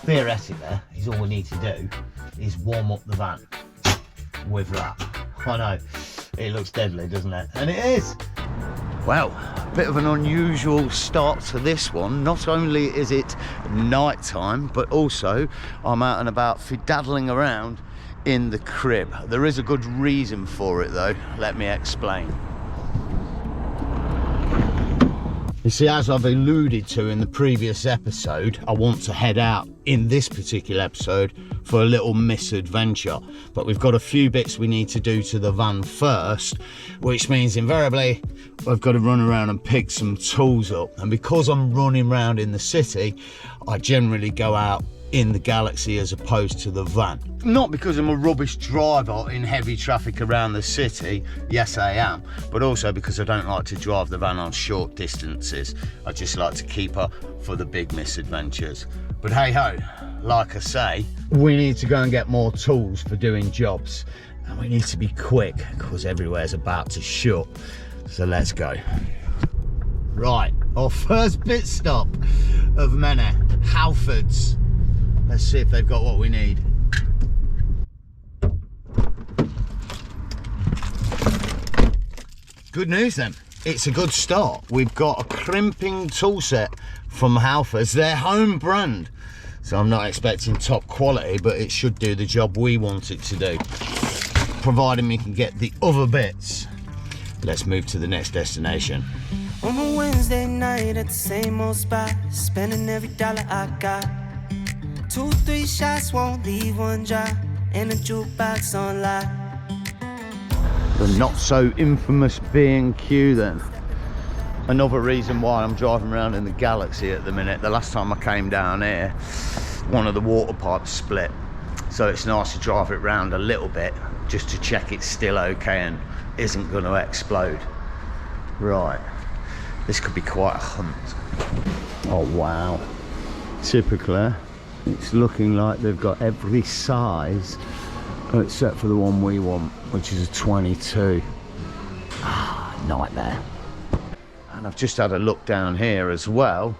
theoretically is all we need to do is warm up the van with that. I know, it looks deadly, doesn't it? And it is. Well, a bit of an unusual start to this one. Not only is it night time, but also I'm out and about fiddling around in the crib. There is a good reason for it though, let me explain. You see, as I've alluded to in the previous episode, I want to head out in this particular episode for a little misadventure. But we've got a few bits we need to do to the van first, which means invariably I've got to run around and pick some tools up. And because I'm running around in the city, I generally go out in the Galaxy as opposed to the van. Not because I'm a rubbish driver in heavy traffic around the city, yes I am, but also because I don't like to drive the van on short distances. I just like to keep her for the big misadventures. But hey ho, like I say, we need to go and get more tools for doing jobs, and we need to be quick because everywhere's about to shut. So let's go. Right, our first pit stop of many, Halfords. Let's see if they've got what we need. Good news then, it's a good start. We've got a crimping tool set from Halfords, their home brand. So I'm not expecting top quality, but it should do the job we want it to do. Providing we can get the other bits. Let's move to the next destination. On a Wednesday night at the same old spot, spending every dollar I got. 2, 3 shots won't leave one drop, and a jukebox on lock. The not so infamous B&Q then. Another reason why I'm driving around in the Galaxy at the minute. The last time I came down here, one of the water pipes split. So it's nice to drive it around a little bit just to check it's still okay and isn't going to explode. Right, this could be quite a hunt. Oh wow. Typically, it's looking like they've got every size except for the one we want, which is a 22. Ah, nightmare. And I've just had a look down here as well,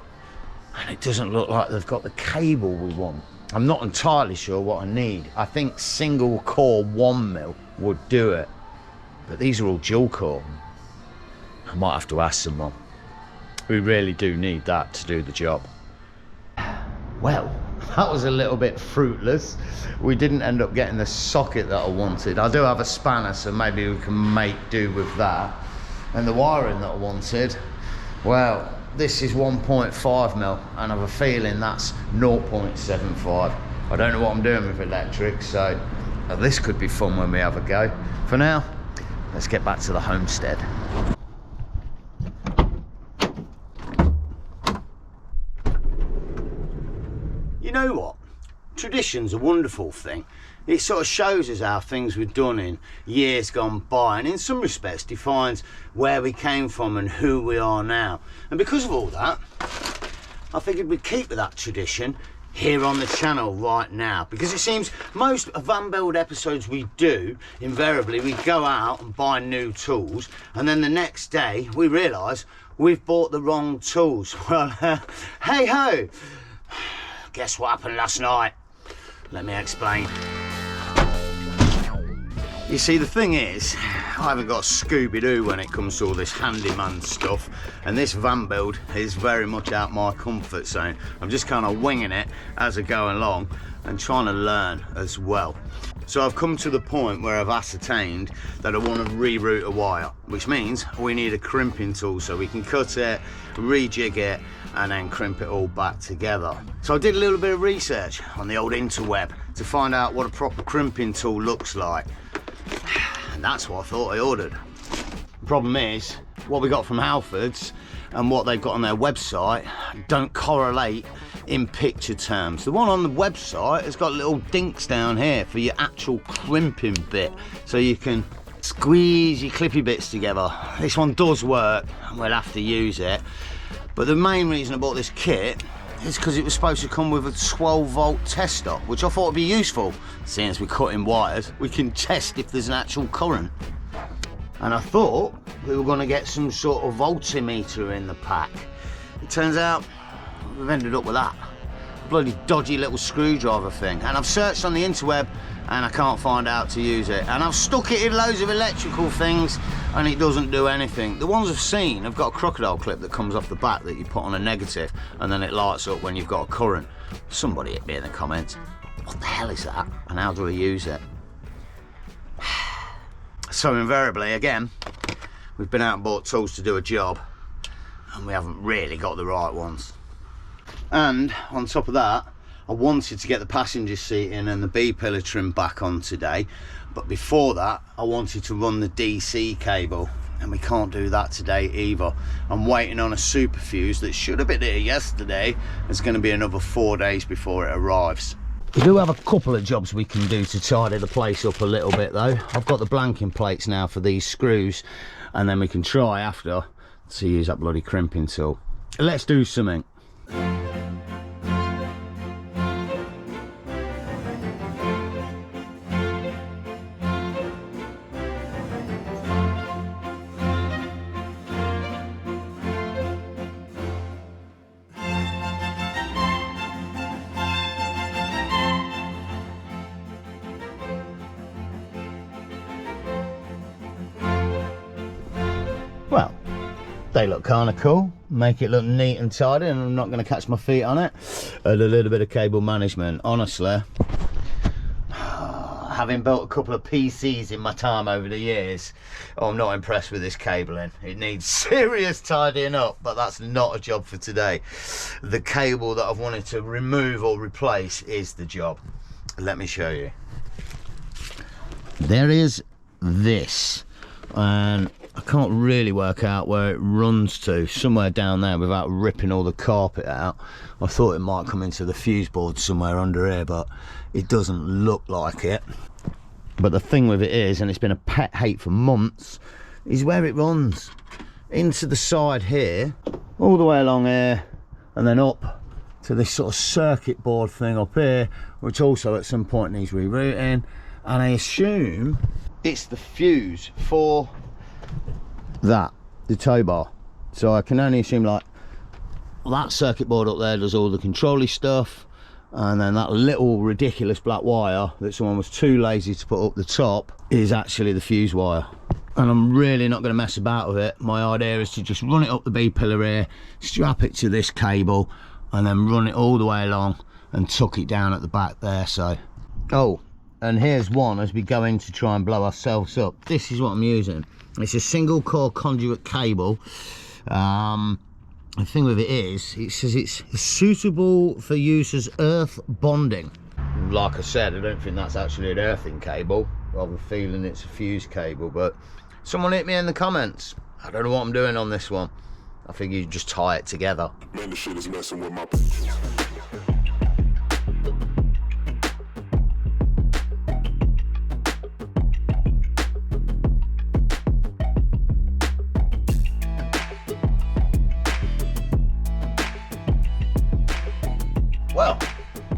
and it doesn't look like they've got the cable we want. I'm not entirely sure what I need. I think single core 1mm would do it, but these are all dual core. I might have to ask someone. We really do need that to do the job. Well, that was a little bit fruitless. We didn't end up getting the socket that I wanted. I do have a spanner, so maybe we can make do with that. And the wiring that I wanted, well, this is 1.5mm, and I have a feeling that's 0.75. I don't know what I'm doing with electric, so this could be fun when we have a go. For now, let's get back to the homestead. You know what? Tradition's a wonderful thing. It sort of shows us how things were done in years gone by, and in some respects defines where we came from and who we are now. And because of all that, I figured we'd keep with that tradition here on the channel right now, because it seems most van build episodes we do, invariably we go out and buy new tools, and then the next day we realise we've bought the wrong tools. Well, hey ho! Guess what happened last night? Let me explain. You see, the thing is, I haven't got Scooby-Doo when it comes to all this handyman stuff, and this van build is very much out my comfort zone. I'm just kind of winging it as I go along and trying to learn as well. So I've come to the point where I've ascertained that I want to reroute a wire, which means we need a crimping tool so we can cut it, rejig it, and then crimp it all back together. So I did a little bit of research on the old interweb to find out what a proper crimping tool looks like. And that's what I thought I ordered. The problem is, what we got from Halfords and what they've got on their website don't correlate in picture terms. The one on the website has got little dinks down here for your actual crimping bit, so you can squeeze your clippy bits together. This one does work, and we'll have to use it. But the main reason I bought this kit is because it was supposed to come with a 12-volt tester, which I thought would be useful. Seeing as we're cutting wires, we can test if there's an actual current. And I thought we were going to get some sort of voltmeter in the pack. It turns out we've ended up with that. bloody dodgy little screwdriver thing. And I've searched on the interweb and I can't find out to use it. And I've stuck it in loads of electrical things and it doesn't do anything. The ones I've seen have got a crocodile clip that comes off the back that you put on a negative and then it lights up when you've got a current. Somebody hit me in the comments, what the hell is that? And how do I use it? So invariably, again, we've been out and bought tools to do a job and we haven't really got the right ones. And on top of that, I wanted to get the passenger seat in and the B-pillar trim back on today, but before that I wanted to run the DC cable and we can't do that today either. I'm waiting on a super fuse that should have been here yesterday. It's going to be another 4 days before it arrives. We do have a couple of jobs we can do to tidy the place up a little bit though. I've got the blanking plates now for these screws and then we can try after to use that bloody crimping tool. Let's do something. Well, they look kind of cool, make it look neat and tidy, and I'm not going to catch my feet on it. And a little bit of cable management. Honestly, having built a couple of PCs in my time over the years, I'm not impressed with this cabling. It needs serious tidying up, but that's not a job for today. The cable that I've wanted to remove or replace is the job. Let me show you. There is this, and I can't really work out where it runs to, somewhere down there without ripping all the carpet out. I thought it might come into the fuse board somewhere under here, but it doesn't look like it. But the thing with it is, and it's been a pet hate for months, is where it runs. Into the side here, all the way along here, and then up to this sort of circuit board thing up here, which also at some point needs rerouting. And I assume it's the fuse for that, the tow bar. So I can only assume like that circuit board up there does all the controlly stuff, and then that little ridiculous black wire that someone was too lazy to put up the top is actually the fuse wire. And I'm really not going to mess about with it. My idea is to just run it up the B pillar here, strap it to this cable, and then run it all the way along and tuck it down at the back there. So, oh, and here's one as we go in to try and blow ourselves up. This is what I'm using. It's a single core conduit cable. The thing with it is, it says it's suitable for use as earth bonding. Like I said, I don't think that's actually an earthing cable. I have a feeling it's a fuse cable, but someone hit me in the comments. I don't know what I'm doing on this one. I think you just tie it together. Man, this shit is messing with my pictures. Well,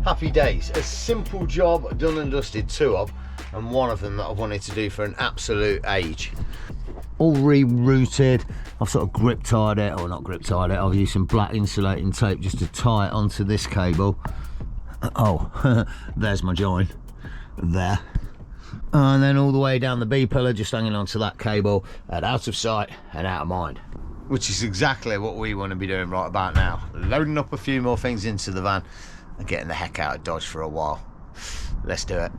happy days. A simple job, done and dusted, two of, and one of them that I've wanted to do for an absolute age. All rerouted. I've sort of grip tied it, or not grip tied it, I've used some black insulating tape just to tie it onto this cable. Oh, there's my join, there. And then all the way down the B pillar, just hanging onto that cable, and out of sight and out of mind. Which is exactly what we want to be doing right about now. Loading up a few more things into the van and getting the heck out of Dodge for a while. Let's do it.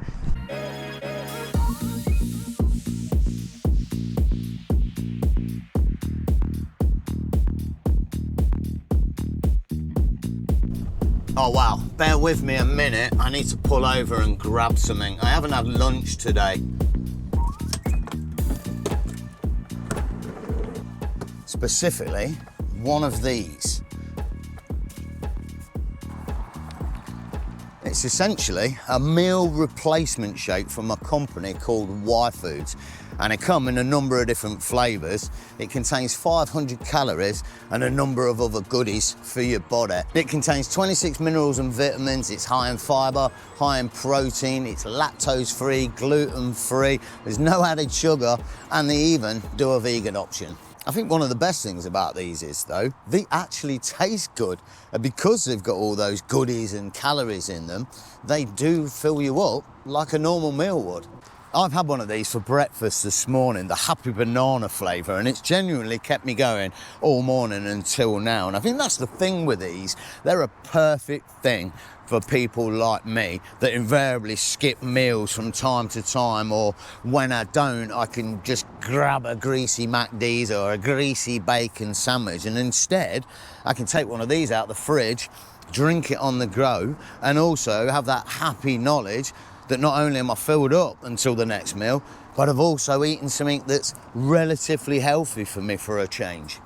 Oh wow, bear with me a minute. I need to pull over and grab something. I haven't had lunch today. Specifically, one of these. It's essentially a meal replacement shake from a company called uild, and it comes in a number of different flavours. It contains 500 calories and a number of other goodies for your body. It contains 26 minerals and vitamins. It's high in fibre, high in protein. It's lactose-free, gluten-free. There's no added sugar, and they even do a vegan option. I think one of the best things about these is, though, they actually taste good. And because they've got all those goodies and calories in them, they do fill you up like a normal meal would. I've had one of these for breakfast this morning, the happy banana flavour, and it's genuinely kept me going all morning until now. And I think that's the thing with these. They're a perfect thing for people like me that invariably skip meals from time to time, or when I don't, I can just grab a greasy McD's or a greasy bacon sandwich, and instead I can take one of these out the fridge, drink it on the go, and also have that happy knowledge that not only am I filled up until the next meal, but I've also eaten something that's relatively healthy for me for a change.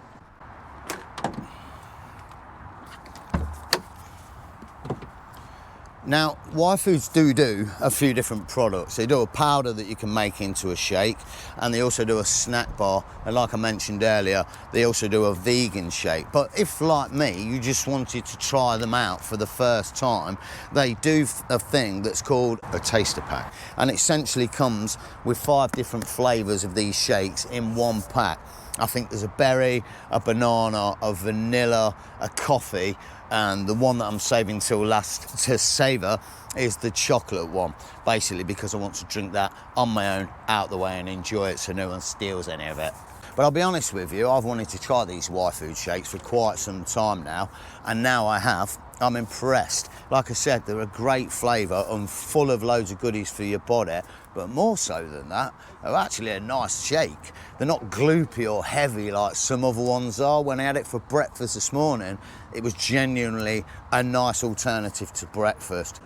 Now, Y Foods do a few different products. They do a powder that you can make into a shake, and they also do a snack bar, and like I mentioned earlier, they also do a vegan shake. But if, like me, you just wanted to try them out for the first time, they do a thing that's called a taster pack, and it essentially comes with 5 different flavours of these shakes in one pack. I think there's a berry, a banana, a vanilla, a coffee, and the one that I'm saving till last to savour is the chocolate one, basically because I want to drink that on my own, out the way, and enjoy it so no one steals any of it. But I'll be honest with you, I've wanted to try these Y Food shakes for quite some time now, and now I have. I'm impressed. Like I said, they're a great flavour and full of loads of goodies for your body, but more so than that, they're actually a nice shake. They're not gloopy or heavy like some other ones are. When I had it for breakfast this morning, it was genuinely a nice alternative to breakfast.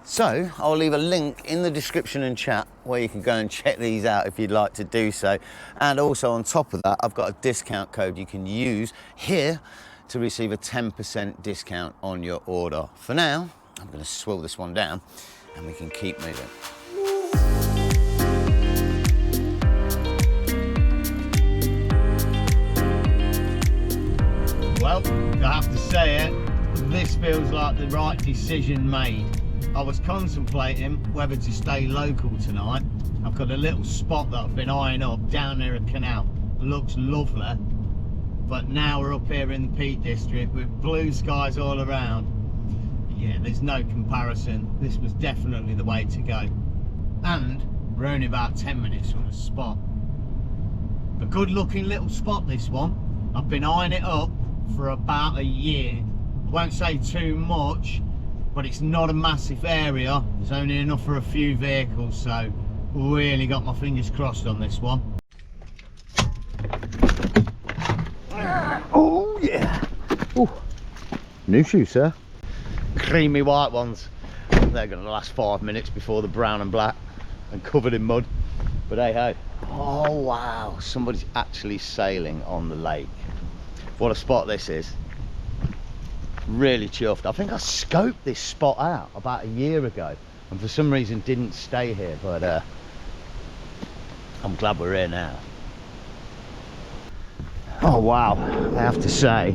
So I'll leave a link in the description and chat where you can go and check these out if you'd like to do so. And also on top of that, I've got a discount code you can use here to receive a 10% discount on your order. For now, I'm going to swivel this one down and we can keep moving. Well, I have to say it, this feels like the right decision made. I was contemplating whether to stay local tonight. I've got a little spot that I've been eyeing up down near a canal. It looks lovely. But now we're up here in the Peak District with blue skies all around. Yeah, there's no comparison. This was definitely the way to go. And we're only about 10 minutes from the spot. A good looking little spot, this one. I've been eyeing it up for about a year. I won't say too much, but it's not a massive area. There's only enough for a few vehicles, so really got my fingers crossed on this one. Oh yeah! Ooh. New shoes, sir. Creamy white ones. They're going to last 5 minutes before the brown and black and covered in mud. But hey ho. Oh wow! Somebody's actually sailing on the lake. What a spot this is. Really chuffed. I think I scoped this spot out about a year ago and for some reason didn't stay here, but I'm glad we're here now. Oh wow, I have to say,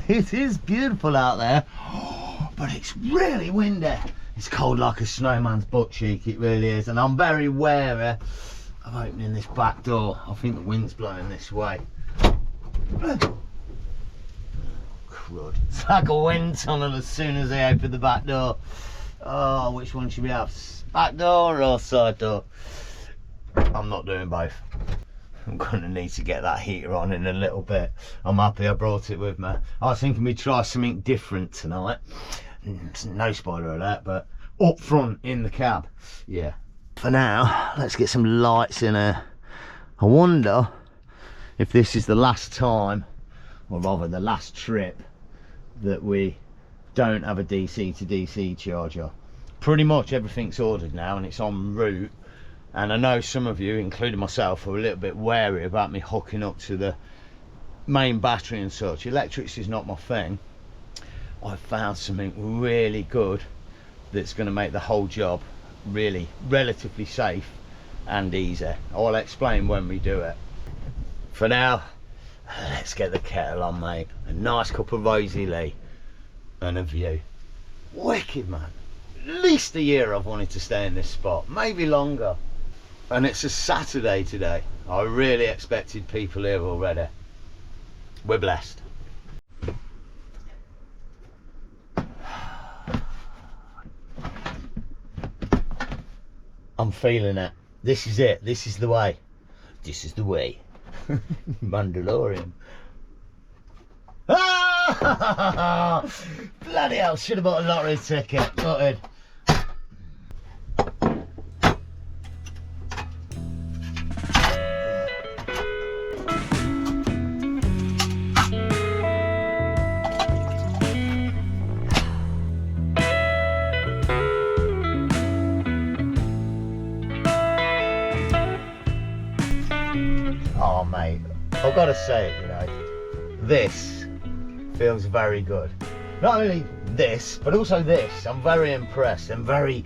it is beautiful out there, but it's really windy. It's cold like a snowman's butt cheek, it really is, and I'm very wary of opening this back door. I think the wind's blowing this way. Crud. It's like a wind tunnel as soon as they open the back door. Oh, which one should we have? Back door or side door? I'm not doing both. I'm gonna need to get that heater on in a little bit. I'm happy I brought it with me. I was thinking we'd try something different tonight. No spoiler alert, but up front in the cab. Yeah. For now, let's get some lights in here. I wonder if this is the last time, or rather the last trip, that we don't have a DC to DC charger. Pretty much everything's ordered now and it's en route. And I know some of you, including myself, are a little bit wary about me hooking up to the main battery and such. Electrics is not my thing. I found something really good that's going to make the whole job really relatively safe and easy. I'll explain when we do it. For now, let's get the kettle on, mate. A nice cup of rosy lee and a view. Wicked, man. At least a year I've wanted to stay in this spot, maybe longer. And it's a Saturday today. I really expected people here already. We're blessed. I'm feeling it. This is it. This is the way. This is the way. Mandalorian. Ah! Bloody hell, should have bought a lottery ticket. Gutted. Oh mate, I've got to say it, you know, this feels very good. Not only this, but also this. I'm very impressed and very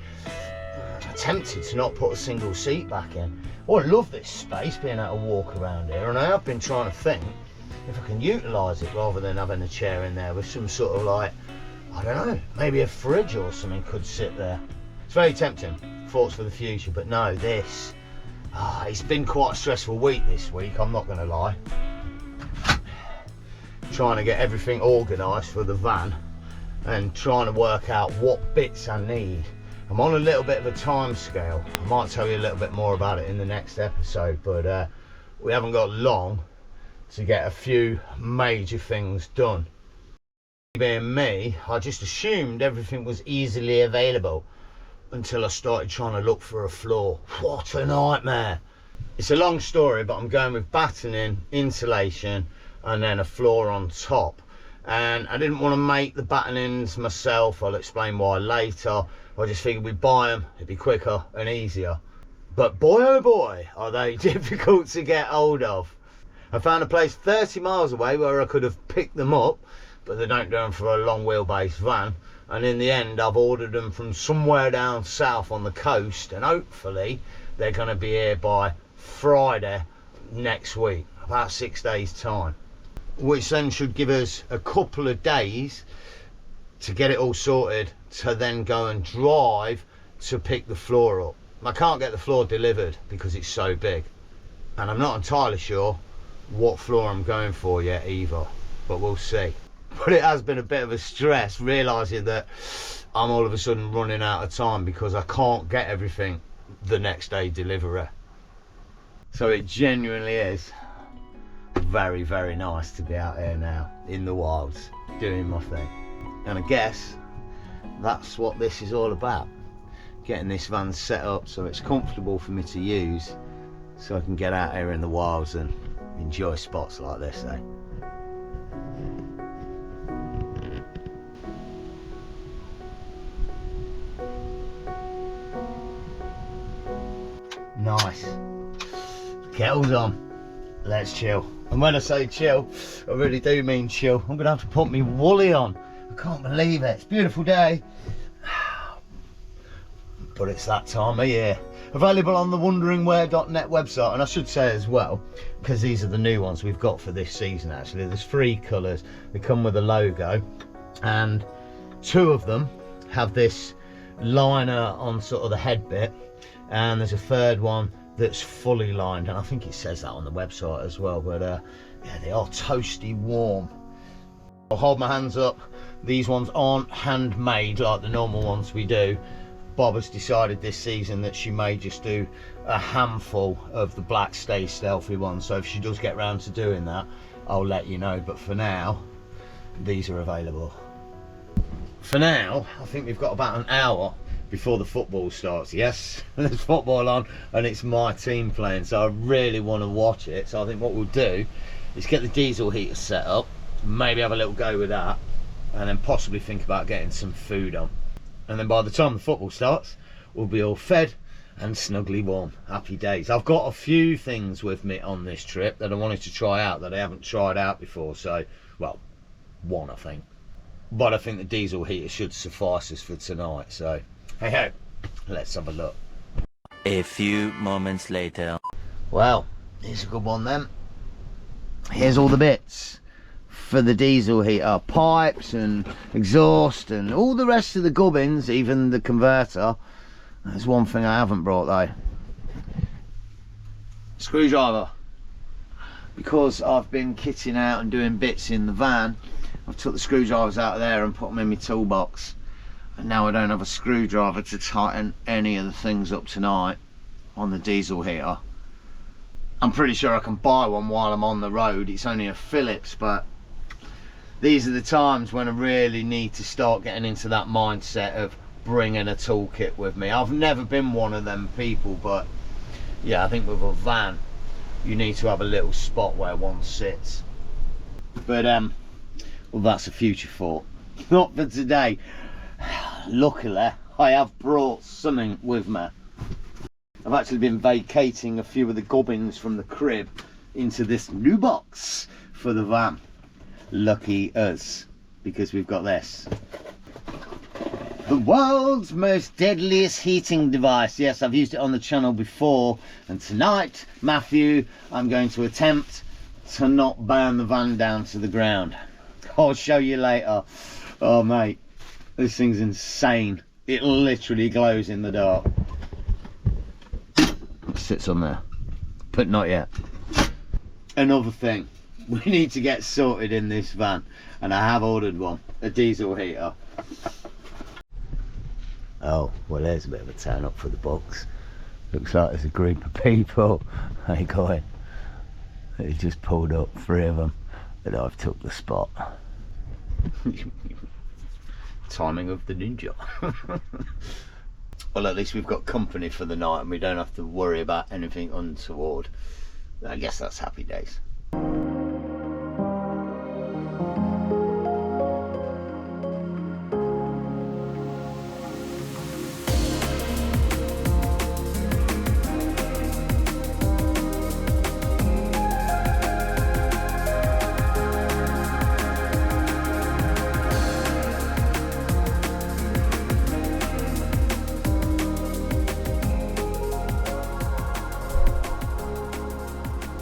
tempted to not put a single seat back in. Oh, I love this space, being able to walk around here, and I have been trying to think if I can utilise it rather than having a chair in there with some sort of like, I don't know, maybe a fridge or something could sit there. It's very tempting, thoughts for the future, but no, this. It's been quite a stressful week this week, I'm not going to lie. Trying to get everything organised for the van and trying to work out what bits I need. I'm on a little bit of a time scale. I might tell you a little bit more about it in the next episode, but we haven't got long to get a few major things done. Being me, I just assumed everything was easily available until I started trying to look for a floor. What a nightmare. It's a long story, but I'm going with battening, insulation, and then a floor on top. And I didn't want to make the battenings myself. I'll explain why later. I just figured we'd buy them, it'd be quicker and easier. But boy oh boy, are they difficult to get hold of. I found a place 30 miles away where I could have picked them up, but they don't do them for a long wheelbase van. And in the end, I've ordered them from somewhere down south on the coast, and hopefully they're going to be here by Friday next week, about 6 days time, which then should give us a couple of days to get it all sorted, to then go and drive to pick the floor up. I can't get the floor delivered because it's so big, and I'm not entirely sure what floor I'm going for yet either, but we'll see. But it has been a bit of a stress realising that I'm all of a sudden running out of time because I can't get everything the next day delivery. So it genuinely is very, very nice to be out here now in the wilds doing my thing. And I guess that's what this is all about. Getting this van set up so it's comfortable for me to use, so I can get out here in the wilds and enjoy spots like this, eh? Nice. Kettle's on. Let's chill. And when I say chill, I really do mean chill. I'm gonna have to put me woolly on. I can't believe it. It's a beautiful day. But it's that time of year. Available on the wonderingwhere.net website. And I should say as well, because these are the new ones we've got for this season actually. There's 3 colours. They come with a logo. And 2 of them have this liner on sort of the head bit. And there's a 3rd one that's fully lined, and I think it says that on the website as well, but yeah, they are toasty warm. I'll hold my hands up, these ones aren't handmade like the normal ones we do. Bob has decided this season that she may just do a handful of the black Stay Stealthy ones, so if she does get round to doing that, I'll let you know, but for now these are available. For now, I think we've got about an hour before the football starts. Yes, there's football on and it's my team playing, so I really want to watch it. So I think what we'll do is get the diesel heater set up, maybe have a little go with that, and then possibly think about getting some food on. And then by the time the football starts, we'll be all fed and snugly warm. Happy days. I've got a few things with me on this trip that I wanted to try out that I haven't tried out before. So, well, one I think. But I think the diesel heater should suffice us for tonight. So, hey ho, let's have a look. A few moments later. Well, here's a good one then. Here's all the bits for the diesel heater. Pipes and exhaust and all the rest of the gubbins, even the converter. There's one thing I haven't brought though. Screwdriver. Because I've been kitting out and doing bits in the van, I've took the screwdrivers out of there and put them in my toolbox. And now I don't have a screwdriver to tighten any of the things up tonight on the diesel heater. I'm pretty sure I can buy one while I'm on the road. It's only a Phillips, but these are the times when I really need to start getting into that mindset of bringing a toolkit with me. I've never been one of them people, but yeah, I think with a van you need to have a little spot where one sits. But well, that's a future thought, not for today. Luckily I have brought something with me. I've actually been vacating a few of the gubbins from the crib into this new box for the van. Lucky us, because we've got this. The world's most deadliest heating device. Yes, I've used it on the channel before, and tonight, Matthew, I'm going to attempt to not burn the van down to the ground. I'll show you later. Oh mate, this thing's insane. It literally glows in the dark. It sits on there, but not yet. Another thing we need to get sorted in this van, and I have ordered one, a diesel heater. Oh, well, there's a bit of a turn up for the books. Looks like there's a group of people. Hey, going. They just pulled up, 3 of them, but I've took the spot. Timing of the ninja. Well, at least we've got company for the night and we don't have to worry about anything untoward. I guess that's happy days.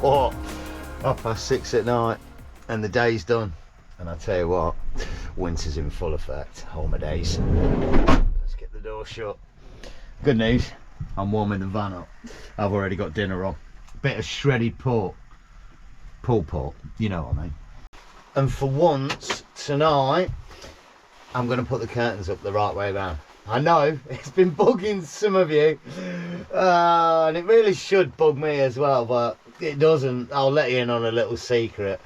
Or 6:30 at night and the day's done, and I tell you what, winter's in full effect. Holidays. Let's get the door shut. Good news, I'm warming the van up. I've already got dinner on. Bit of shredded pork, pulled pork, you know what I mean. And for once tonight, I'm going to put the curtains up the right way round. I know it's been bugging some of you, and it really should bug me as well, but it doesn't. I'll let you in on a little secret.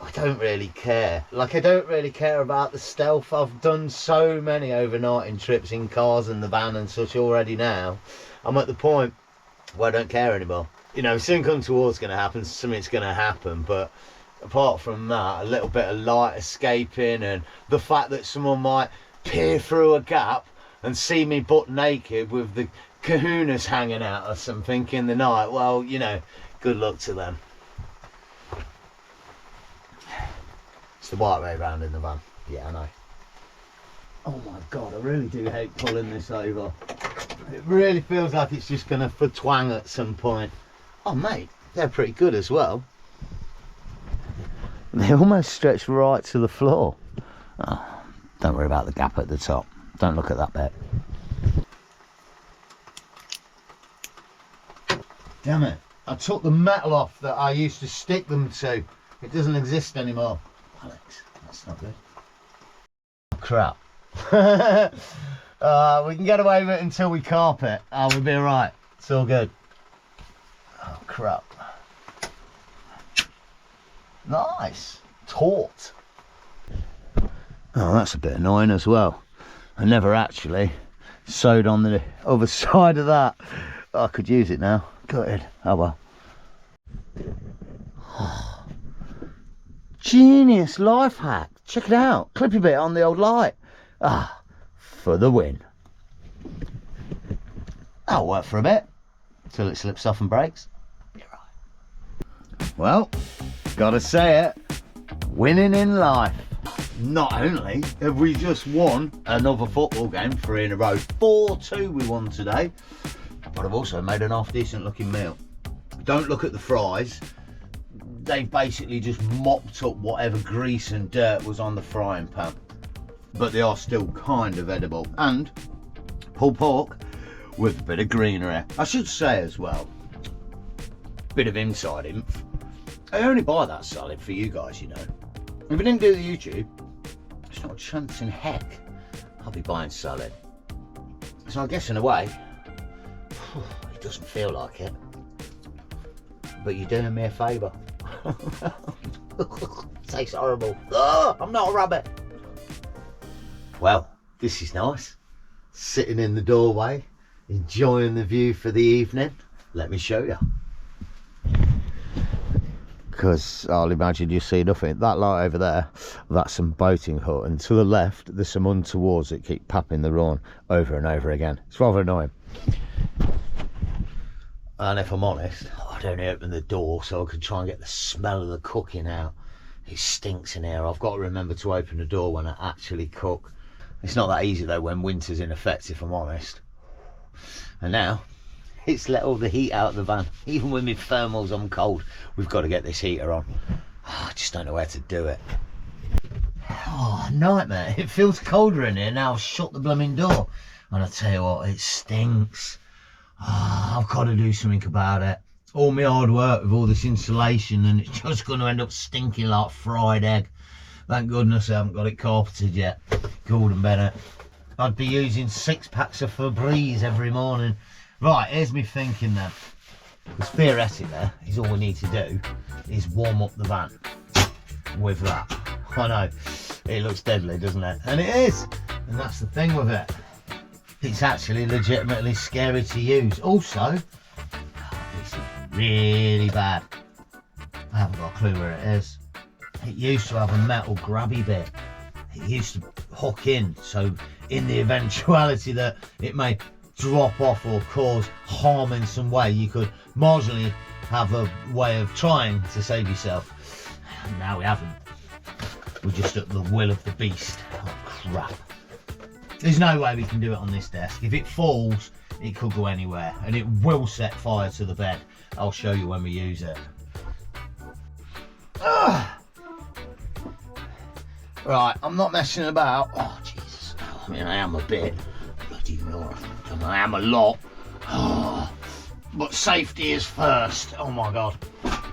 I don't really care. Like, I don't really care about the stealth. I've done so many overnighting trips in cars and the van and such already now. I'm at the point where I don't care anymore. You know, something untoward's going to happen, something's going to happen, but apart from that, a little bit of light escaping and the fact that someone might peer through a gap and see me butt naked with the kahunas hanging out or something in the night, well, you know, good luck to them. It's the white way round in the van. Yeah, I know. Oh my god, I really do hate pulling this over. It really feels like it's just gonna twang at some point. Oh mate, they're pretty good as well. They almost stretch right to the floor. Oh, don't worry about the gap at the top. Don't look at that bit. Damn it. I took the metal off that I used to stick them to. It doesn't exist anymore. Alex, that's not good. Oh, crap. We can get away with it until we carpet. We'll be alright. It's all good. Oh, crap. Nice. Taut. Oh, that's a bit annoying as well. I never actually sewed on the other side of that. I could use it now. Gutted. Oh well. Oh. Genius life hack. Check it out. Clippy bit on the old light. For the win. That'll work for a bit till it slips off and breaks. You're right. Well, gotta say it. Winning in life. Not only have we just won another football game, 3 in a row, 4-2 we won today, but I've also made an half decent looking meal. Don't look at the fries. They basically just mopped up whatever grease and dirt was on the frying pan, but they are still kind of edible. And pulled pork with a bit of greenery. I should say as well, bit of inside inf. I only buy that solid for you guys, you know. If I didn't do the YouTube, there's not a chance in heck I'll be buying solid. So I guess in a way, it doesn't feel like it, but you're doing me a favour. Tastes horrible. Oh, I'm not a rabbit. Well, this is nice. Sitting in the doorway, enjoying the view for the evening. Let me show you. Because I'll imagine you see nothing. That light over there, that's some boating hut, and to the left there's some untowards that keep papping the run over and over again. It's rather annoying. And if I'm honest, I'd only open the door so I could try and get the smell of the cooking out. It stinks in here. I've got to remember to open the door when I actually cook. It's not that easy though when winter's in effect, if I'm honest. And now it's let all the heat out of the van. Even with my thermals on cold, we've got to get this heater on. I just don't know where to do it. Oh, nightmare. It feels colder in here now. I've shut the blooming door. And I tell you what, it stinks. Oh, I've got to do something about it. All my hard work with all this insulation, and it's just going to end up stinking like fried egg. Thank goodness I haven't got it carpeted yet. Gordon Bennett. I'd be using 6 packs of Febreze every morning. Right, here's me thinking then. Because theoretically, is all we need to do is warm up the van with that. I know, it looks deadly, doesn't it? And it is. And that's the thing with it. It's actually legitimately scary to use. Also, this is really bad. I haven't got a clue where it is. It used to have a metal grabby bit. It used to hook in, so in the eventuality that it may drop off or cause harm in some way, you could marginally have a way of trying to save yourself. Now we haven't. We're just at the will of the beast. Oh crap. There's no way we can do it on this desk. If it falls, it could go anywhere, and it will set fire to the bed. I'll show you when we use it. Right, I'm not messing about. Oh Jesus, I mean I am a bit. Bloody Lord, I am a lot. Oh, but safety is first. Oh my God.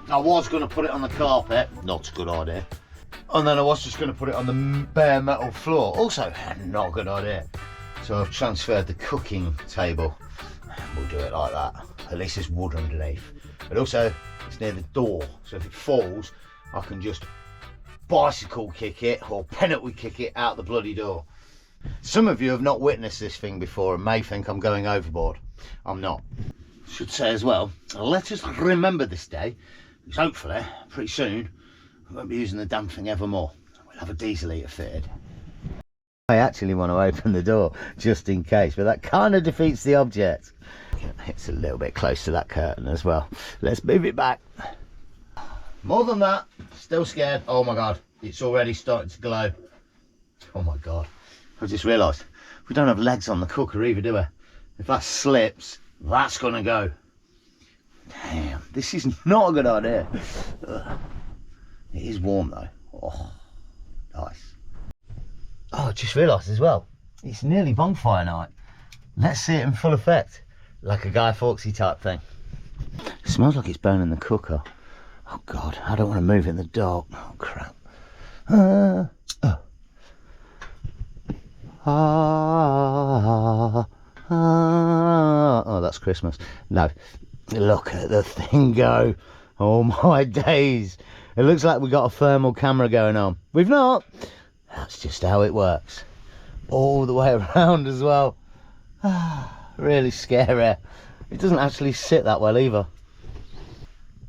I was going to put it on the carpet. Not a good idea. And then I was just going to put it on the bare metal floor. Also, not a good idea. So I've transferred the cooking table. We'll do it like that. At least there's wood underneath. But also, it's near the door. So if it falls, I can just bicycle kick it or penalty kick it out the bloody door. Some of you have not witnessed this thing before and may think I'm going overboard. I'm not. Should say as well, let us remember this day, because hopefully, pretty soon, I won't be using the damn thing ever more. We'll have a diesel heater fitted. I actually want to open the door just in case, but that kind of defeats the object. It's a little bit close to that curtain as well. Let's move it back. More than that, still scared. Oh my God, it's already starting to glow. Oh my God, I just realised we don't have legs on the cooker either, do we? If that slips, that's gonna go. Damn, this is not a good idea. Ugh. It is warm though. Oh, nice. Oh, I just realised as well, it's nearly bonfire night. Let's see it in full effect, like a Guy Fawkesy type thing. It smells like it's burning the cooker. Oh God, I don't want to move in the dark. Oh crap. Oh, that's Christmas. No, look at the thing go. Oh my days. It looks like we got a thermal camera going on. We've not. That's just how it works. All the way around as well. Really scary. It doesn't actually sit that well either.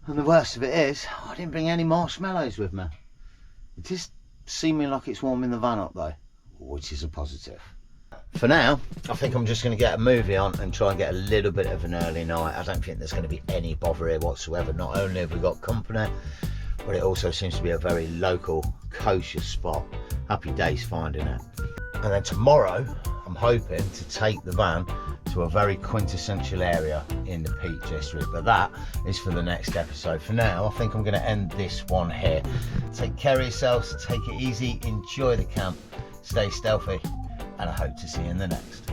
And the worst of it is, I didn't bring any marshmallows with me. It is seeming like it's warming the van up though, which is a positive. For now, I think I'm just going to get a movie on and try and get a little bit of an early night. I don't think there's going to be any bother here whatsoever. Not only have we got company, but it also seems to be a very local, kosher spot. Happy days finding it. And then tomorrow, I'm hoping to take the van to a very quintessential area in the Peak District, but that is for the next episode. For now, I think I'm going to end this one here. Take care of yourselves, take it easy, enjoy the camp, stay stealthy, and I hope to see you in the next.